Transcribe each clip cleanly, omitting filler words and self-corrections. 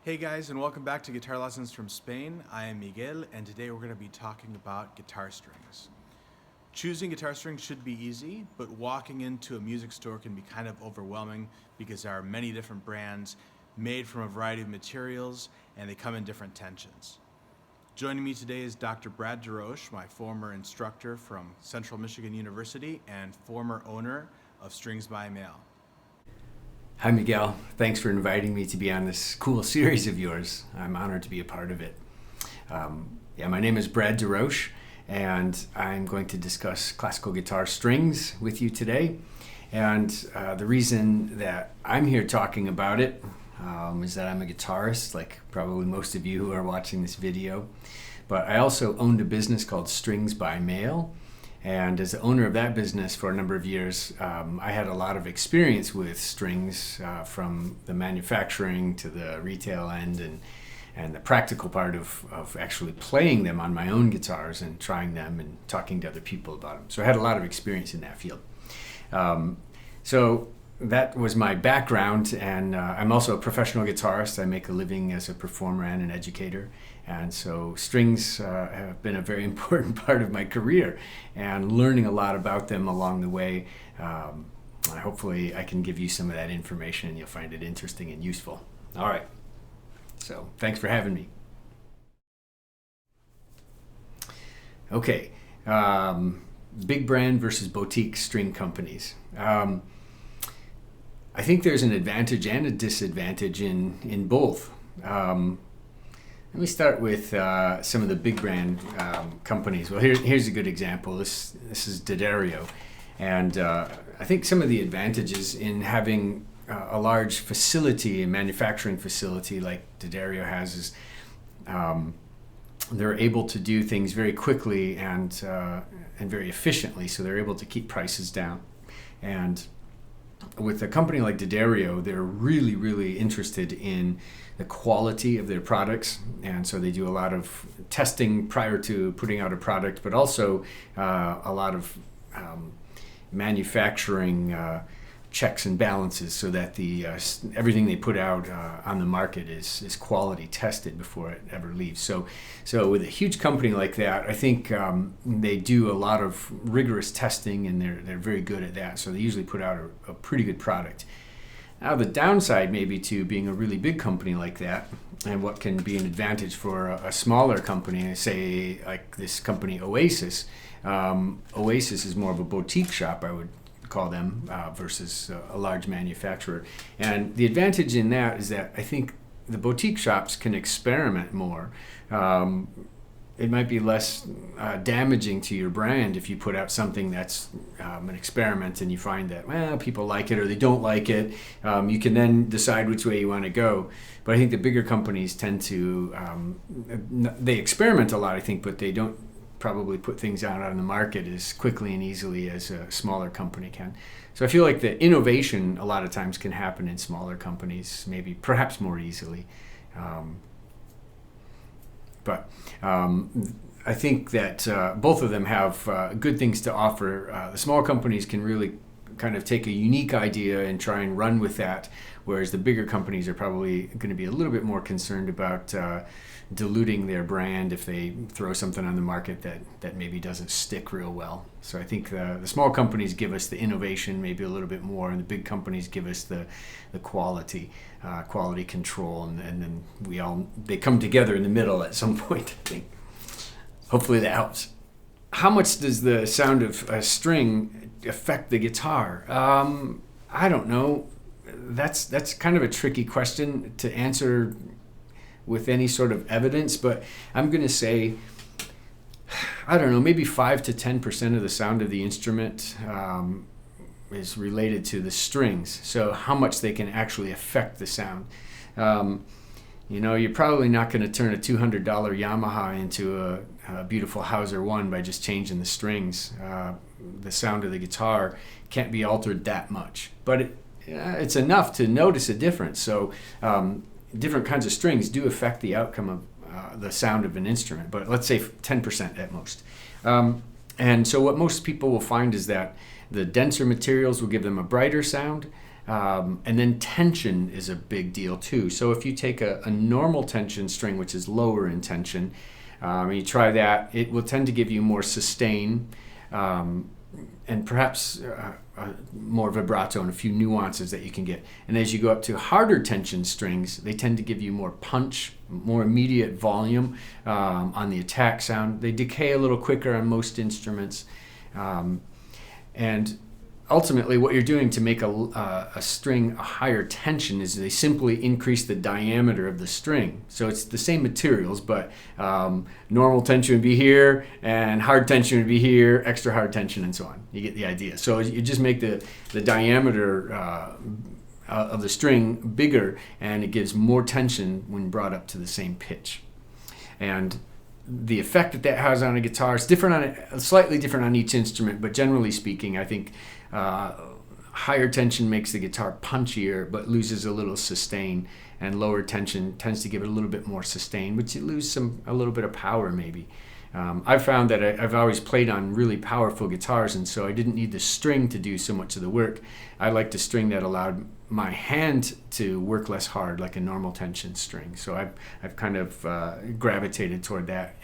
Hey guys, and welcome back to Guitar Lessons from Spain. I am Miguel, and today we're going to be talking about guitar strings. Choosing guitar strings should be easy, but walking into a music store can be kind of overwhelming because there are many different brands made from a variety of materials, and they come in different tensions. Joining me today is Dr. Brad DeRoche, my former instructor from Central Michigan University and former owner of Strings by Mail. Hi, Miguel. Thanks for inviting me to be on this cool series of yours. I'm honored to be a part of it. My name is Brad DeRoche, and I'm going to discuss classical guitar strings with you today. And the reason that I'm here talking about it is that I'm a guitarist, like probably most of you who are watching this video. But I also owned a business called Strings by Mail. And as the owner of that business for a number of years, I had a lot of experience with strings from the manufacturing to the retail end and the practical part of actually playing them on my own guitars and trying them and talking to other people about them. So I had a lot of experience in that field. So that was my background, and I'm also a professional guitarist. I make a living as a performer and an educator. And so strings have been a very important part of my career, and learning a lot about them along the way. Hopefully I can give you some of that information and you'll find it interesting and useful. All right, so thanks for having me. Okay, big brand versus boutique string companies. I think there's an advantage and a disadvantage in both. Let me start with some of the big brand companies. Well, here's a good example. This is DeRoche, and I think some of the advantages in having a large facility, a manufacturing facility like DeRoche has, is they're able to do things very quickly and very efficiently. So they're able to keep prices down. And with a company like DeRoche, they're really, really interested in the quality of their products, and so they do a lot of testing prior to putting out a product, but also a lot of manufacturing checks and balances, so that the everything they put out on the market is quality tested before it ever leaves. So with a huge company like that, I think they do a lot of rigorous testing, and they're very good at that. So they usually put out a pretty good product. Now, the downside maybe to being a really big company like that, and what can be an advantage for a smaller company, say like this company Oasis. Oasis is more of a boutique shop, I would call them, versus a large manufacturer. And the advantage in that is that I think the boutique shops can experiment more. It might be less damaging to your brand if you put out something that's an experiment and you find that, well, people like it or they don't like it. You can then decide which way you want to go. But I think the bigger companies tend to, they experiment a lot, I think, but they don't probably put things out on the market as quickly and easily as a smaller company can. So I feel like the innovation a lot of times can happen in smaller companies, maybe perhaps more easily. But I think that both of them have good things to offer. The small companies can really kind of take a unique idea and try and run with that, whereas the bigger companies are probably going to be a little bit more concerned about diluting their brand if they throw something on the market that maybe doesn't stick real well. So I think the small companies give us the innovation maybe a little bit more, and the big companies give us the quality control, and then they come together in the middle at some point, I think. Hopefully that helps. How much does the sound of a string affect the guitar? I don't know. That's kind of a tricky question to answer with any sort of evidence, but I'm going to say, I don't know, maybe 5 to 10% of the sound of the instrument is related to the strings. So how much they can actually affect the sound. You're probably not going to turn a $200 Yamaha into a beautiful Hauser 1 by just changing the strings. The sound of the guitar can't be altered that much, but it's enough to notice a difference. So different kinds of strings do affect the outcome of the sound of an instrument, but let's say 10% at most. And so what most people will find is that the denser materials will give them a brighter sound, And then tension is a big deal too. So if you take a normal tension string, which is lower in tension, you try that, it will tend to give you more sustain, and perhaps more vibrato and a few nuances that you can get. And as you go up to harder tension strings, they tend to give you more punch, more immediate volume on the attack sound. They decay a little quicker on most instruments. And ultimately, what you're doing to make a string a higher tension is they simply increase the diameter of the string. So it's the same materials, but normal tension would be here, and hard tension would be here, extra hard tension, and so on. You get the idea. So you just make the diameter of the string bigger, and it gives more tension when brought up to the same pitch. And the effect that has on a guitar is slightly different on each instrument, but generally speaking, I think higher tension makes the guitar punchier but loses a little sustain, and lower tension tends to give it a little bit more sustain, but you lose a little bit of power maybe. I've found that I've always played on really powerful guitars, and so I didn't need the string to do so much of the work. I liked a string that allowed my hand to work less hard, like a normal tension string. So I've kind of gravitated toward that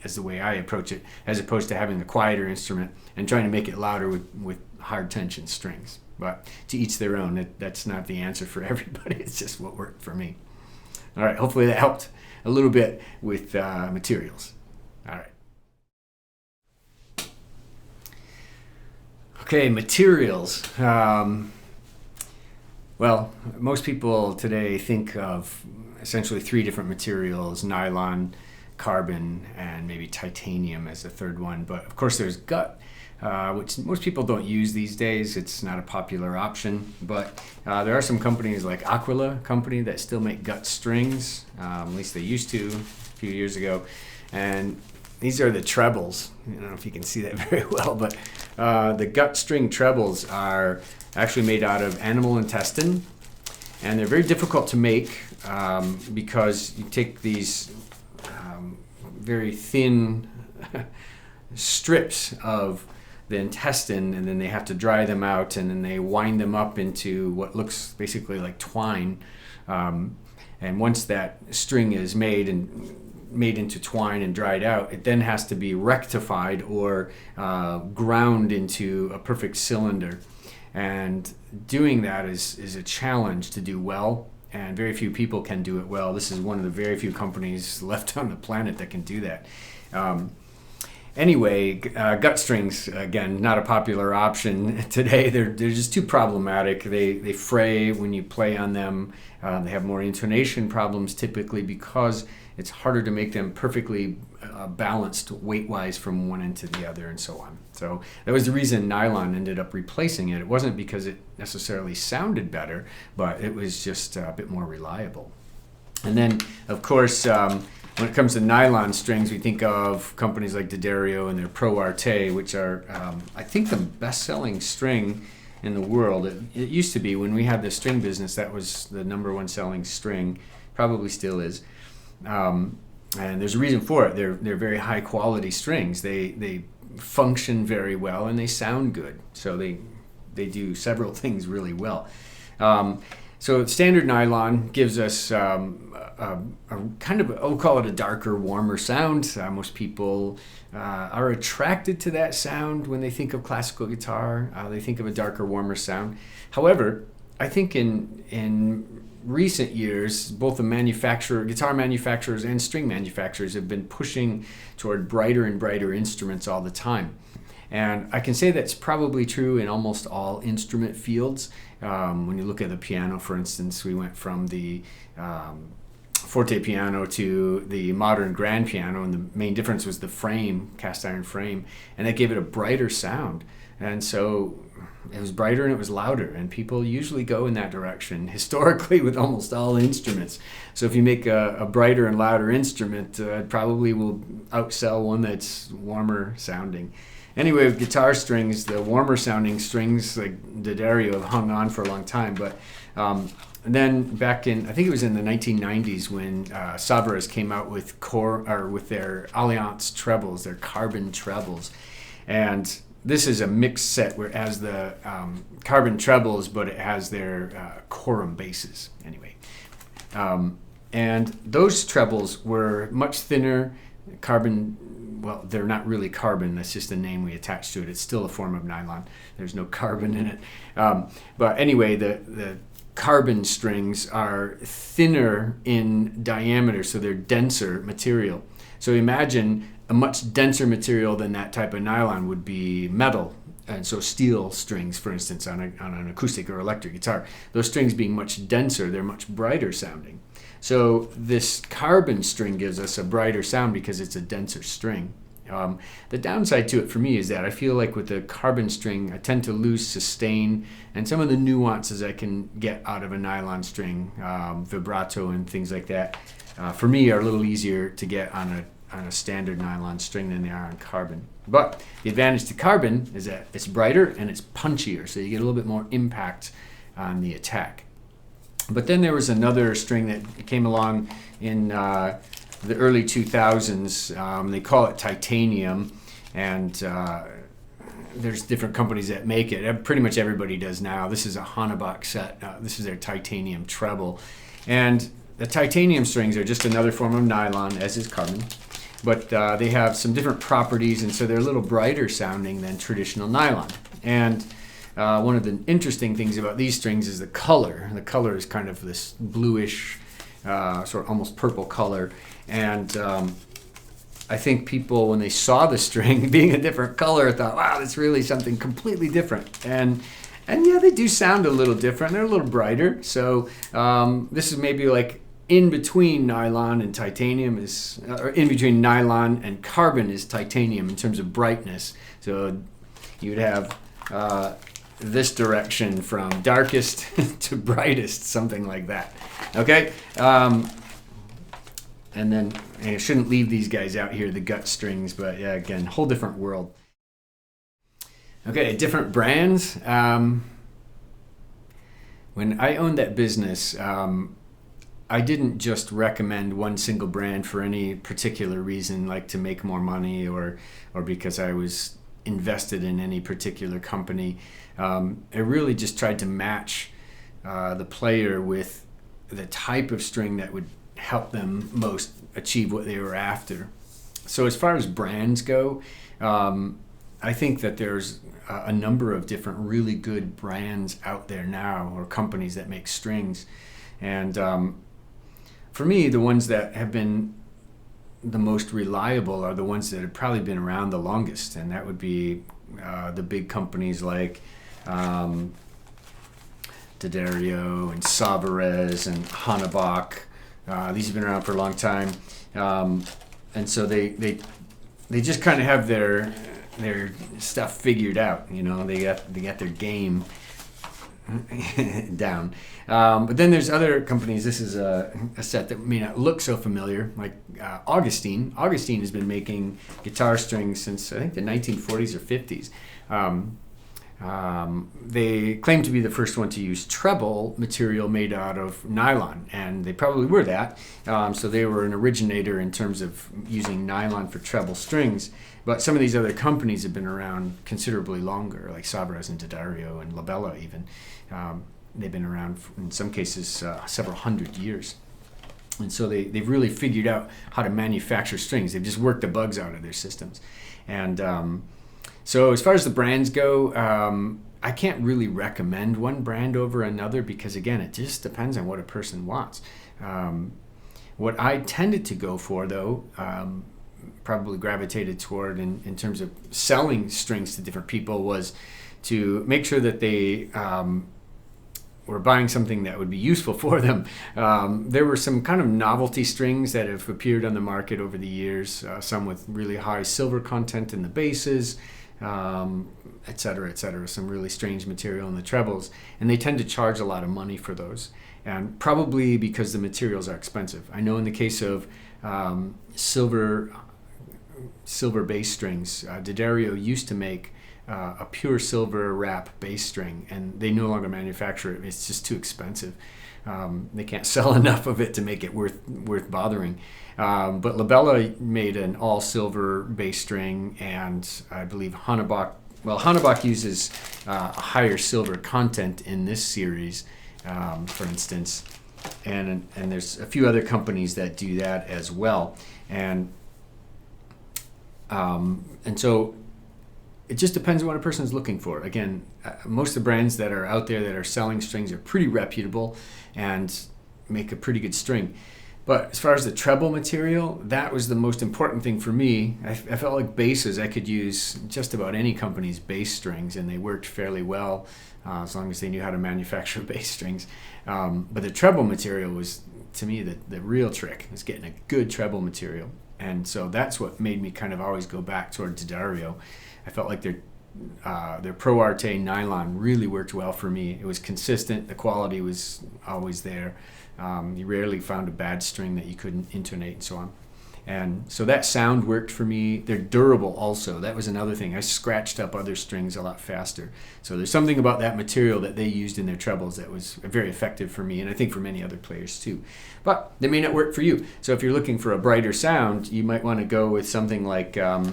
as the way I approach it, as opposed to having a quieter instrument and trying to make it louder with hard tension strings. But to each their own. That's not the answer for everybody. It's just what worked for me. All right, hopefully that helped a little bit with materials. All right. Okay, materials. Well, most people today think of essentially three different materials: nylon, carbon, and maybe titanium as the third one. But of course there's gut, which most people don't use these days. It's not a popular option, but there are some companies like Aquila company that still make gut strings. At least they used to a few years ago. And these are the trebles. I don't know if you can see that very well, but the gut string trebles are actually made out of animal intestine, and they're very difficult to make because you take these very thin strips of the intestine, and then they have to dry them out, and then they wind them up into what looks basically like twine. And once that string is made into twine and dried out, it then has to be rectified or ground into a perfect cylinder. And doing that is a challenge to do well, and very few people can do it well. This is one of the very few companies left on the planet that can do that. Anyway, gut strings, again, not a popular option today. They're just too problematic. They fray when you play on them. They have more intonation problems typically because it's harder to make them perfectly balanced weight-wise from one end to the other, and so on. So that was the reason nylon ended up replacing it. It wasn't because it necessarily sounded better, but it was just a bit more reliable. And then, of course, when it comes to nylon strings, we think of companies like DeRoche and their Pro Arte, which are, I think, the best-selling string in the world. It used to be, when we had the string business, that was the number one selling string, probably still is. And there's a reason for it. They're very high-quality strings. They function very well, and they sound good. So they do several things really well. So standard nylon gives us a kind of, I'll call it a darker, warmer sound. Most people are attracted to that sound when they think of classical guitar. They think of a darker, warmer sound. However, I think in recent years, both the guitar manufacturers and string manufacturers have been pushing toward brighter and brighter instruments all the time. And I can say that's probably true in almost all instrument fields. When you look at the piano, for instance, we went from the forte piano to the modern grand piano, and the main difference was the frame, cast iron frame, and that gave it a brighter sound. And so it was brighter and it was louder, and people usually go in that direction historically with almost all instruments. So if you make a brighter and louder instrument, it probably will outsell one that's warmer sounding. Anyway, with guitar strings, the warmer sounding strings like the DeRoche have hung on for a long time, but then back in, I think it was in the 1990s when Savarez came out with their Alliance trebles, their carbon trebles, and this is a mixed set where it has the carbon trebles, but it has their quorum basses anyway. And those trebles were much thinner. Carbon, well, they're not really carbon. That's just a name we attach to it. It's still a form of nylon. There's no carbon in it. But anyway, the carbon strings are thinner in diameter, so they're denser material. So imagine a much denser material than that type of nylon would be metal. And so steel strings, for instance, on an acoustic or electric guitar, those strings being much denser, they're much brighter sounding. So this carbon string gives us a brighter sound because it's a denser string. The downside to it for me is that I feel like with the carbon string, I tend to lose sustain and some of the nuances I can get out of a nylon string, vibrato and things like that, for me are a little easier to get on a standard nylon string than they are on carbon. But the advantage to carbon is that it's brighter and it's punchier, so you get a little bit more impact on the attack. But then there was another string that came along in the early 2000s. They call it titanium, and there's different companies that make it. Pretty much everybody does now. This is a Hannabach set. This is their titanium treble. And the titanium strings are just another form of nylon, as is carbon. But they have some different properties, and so they're a little brighter sounding than traditional nylon. And one of the interesting things about these strings is the color. The color is kind of this bluish, sort of almost purple color. And I think people, when they saw the string being a different color, thought, wow, that's really something completely different. And yeah, they do sound a little different. They're a little brighter. So this is maybe like in between nylon and titanium is, or in between nylon and carbon is titanium in terms of brightness. So you would have this direction from darkest to brightest, something like that. Okay? And then I shouldn't leave these guys out here, the gut strings, but yeah, again, whole different world. Okay, different brands. When I owned that business, I didn't just recommend one single brand for any particular reason, like to make more money or because I was invested in any particular company. I really just tried to match the player with the type of string that would help them most achieve what they were after. So as far as brands go, I think that there's a number of different really good brands out there now, or companies that make strings. And for me, the ones that have been the most reliable are the ones that have probably been around the longest, and that would be the big companies like DeRoche and Savarez and Hannabach. These have been around for a long time, and so they just kind of have their stuff figured out. You know, they got their game down. But then there's other companies. This is a set that may not look so familiar, like Augustine. Augustine has been making guitar strings since I think the 1940s or 50s. They claim to be the first one to use treble material made out of nylon, and they probably were that. So they were an originator in terms of using nylon for treble strings. But some of these other companies have been around considerably longer, like Savarez and DeRoche and Labella even. They've been around, in some cases, several hundred years. And so they've really figured out how to manufacture strings. They've just worked the bugs out of their systems. And so as far as the brands go, I can't really recommend one brand over another because, again, it just depends on what a person wants. What I tended to go for, though, probably gravitated toward in terms of selling strings to different people, was to make sure that they were buying something that would be useful for them. There were some kind of novelty strings that have appeared on the market over the years, some with really high silver content in the basses, et cetera, some really strange material in the trebles, and they tend to charge a lot of money for those, and probably because the materials are expensive. I know in the case of silver bass strings, DeRoche used to make a pure silver wrap bass string, and they no longer manufacture it. It's just too expensive. They can't sell enough of it to make it worth bothering. But Labella made an all silver bass string, and I believe Hannabach Well, Hannabach uses a higher silver content in this series, for instance, and there's a few other companies that do that as well, and so it just depends on what a person's looking for. Again, most of the brands that are out there that are selling strings are pretty reputable and make a pretty good string. But as far as the treble material, that was the most important thing for me. I felt like basses, I could use just about any company's bass strings, and they worked fairly well as long as they knew how to manufacture bass strings. But the treble material was, to me, the real trick, was getting a good treble material. And so that's what made me kind of always go back toward DeRoche. I felt like their Pro Arte nylon really worked well for me. It was consistent. The quality was always there. You rarely found a bad string that you couldn't intonate and so on. And so that sound worked for me. They're durable also. That was another thing. I scratched up other strings a lot faster. So there's something about that material that they used in their trebles that was very effective for me, and I think for many other players too. But they may not work for you. So if you're looking for a brighter sound, you might want to go with something like the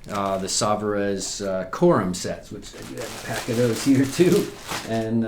Savarez Quorum sets, which I do have a pack of those here too. And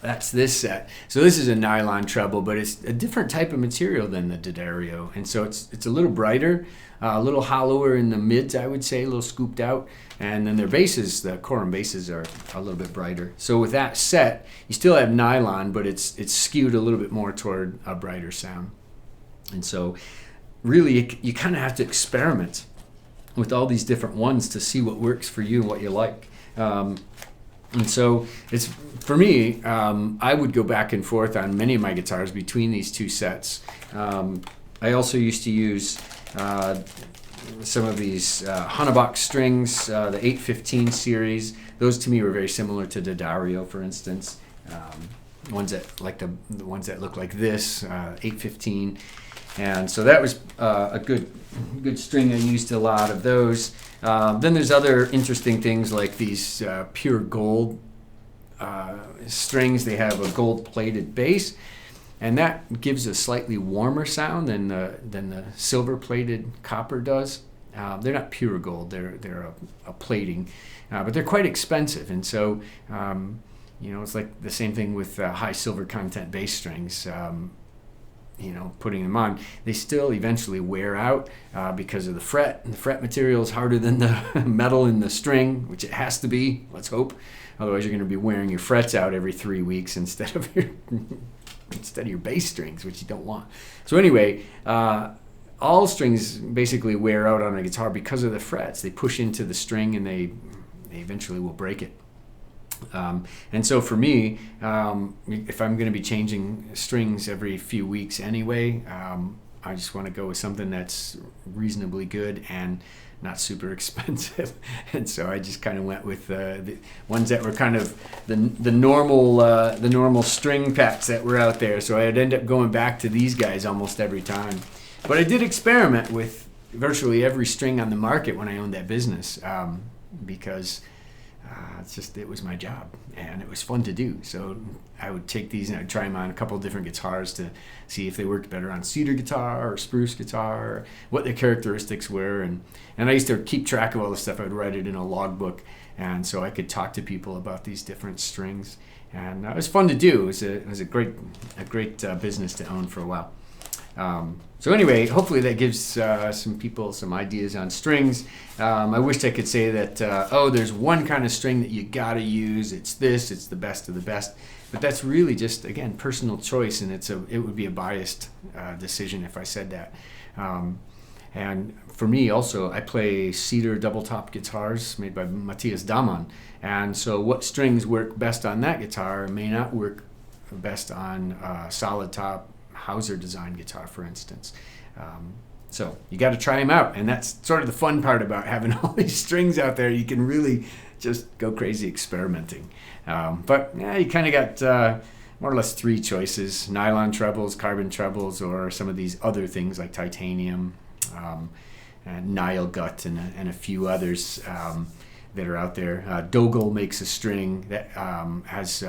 that's this set. So this is a nylon treble, but it's a different type of material than the DeRoche, and so it's a little brighter, a little hollower in the mids, I would say, a little scooped out, and then their basses, the Quorum basses, are a little bit brighter. So with that set, you still have nylon, but it's skewed a little bit more toward a brighter sound. And so really you kind of have to experiment with all these different ones to see what works for you and what you like. And so it's, for me, I would go back and forth on many of my guitars between these two sets. I also used to use some of these Hannabach strings, the 815 series. Those to me were very similar to DeRoche, for instance. Ones that like the ones that look like this, 815. And so that was a good string. I used a lot of those. Then there's other interesting things like these pure gold strings. They have a gold-plated bass, and that gives a slightly warmer sound than the silver-plated copper does. They're not pure gold; they're a plating, but they're quite expensive. And so, it's like the same thing with high silver content bass strings. Putting them on, they still eventually wear out because of the fret. And the fret material is harder than the metal in the string, which it has to be, let's hope. Otherwise, you're going to be wearing your frets out every 3 weeks instead of your bass strings, which you don't want. So anyway, all strings basically wear out on a guitar because of the frets. They push into the string and they eventually will break it. And so for me, if I'm going to be changing strings every few weeks anyway, I just want to go with something that's reasonably good and not super expensive. And so I just kind of went with the ones that were kind of the normal string packs that were out there. So I'd end up going back to these guys almost every time. But I did experiment with virtually every string on the market when I owned that business, because it was my job and it was fun to do. So I would take these and I'd try them on a couple of different guitars to see if they worked better on cedar guitar or spruce guitar, or what their characteristics were. And I used to keep track of all this stuff. I would write it in a logbook, and so I could talk to people about these different strings. And it was fun to do. It was a great business to own for a while. So anyway, hopefully that gives some people some ideas on strings. I wished I could say that, there's one kind of string that you gotta use. It's the best of the best. But that's really just, again, personal choice, and it would be a biased decision if I said that. And for me also, I play cedar double top guitars made by Matthias Daman. And so what strings work best on that guitar may not work best on solid top Hauser design guitar, for instance. So you got to try them out, and that's sort of the fun part about having all these strings out there. You can really just go crazy experimenting. But you kind of got more or less three choices: nylon trebles, carbon trebles, or some of these other things like titanium, and Nile gut, and a few others that are out there. Dogel makes a string that has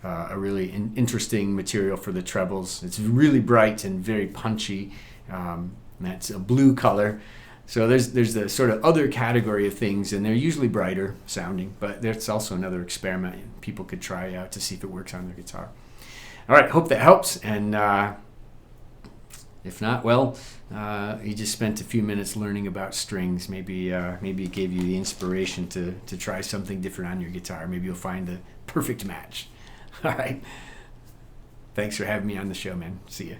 a really interesting material for the trebles. It's really bright and very punchy. That's a blue color. So there's the sort of other category of things, and they're usually brighter sounding, but that's also another experiment people could try out to see if it works on their guitar. All right, hope that helps, and if not, well, you just spent a few minutes learning about strings. Maybe it gave you the inspiration to try something different on your guitar. Maybe you'll find the perfect match. All right. Thanks for having me on the show, man. See ya.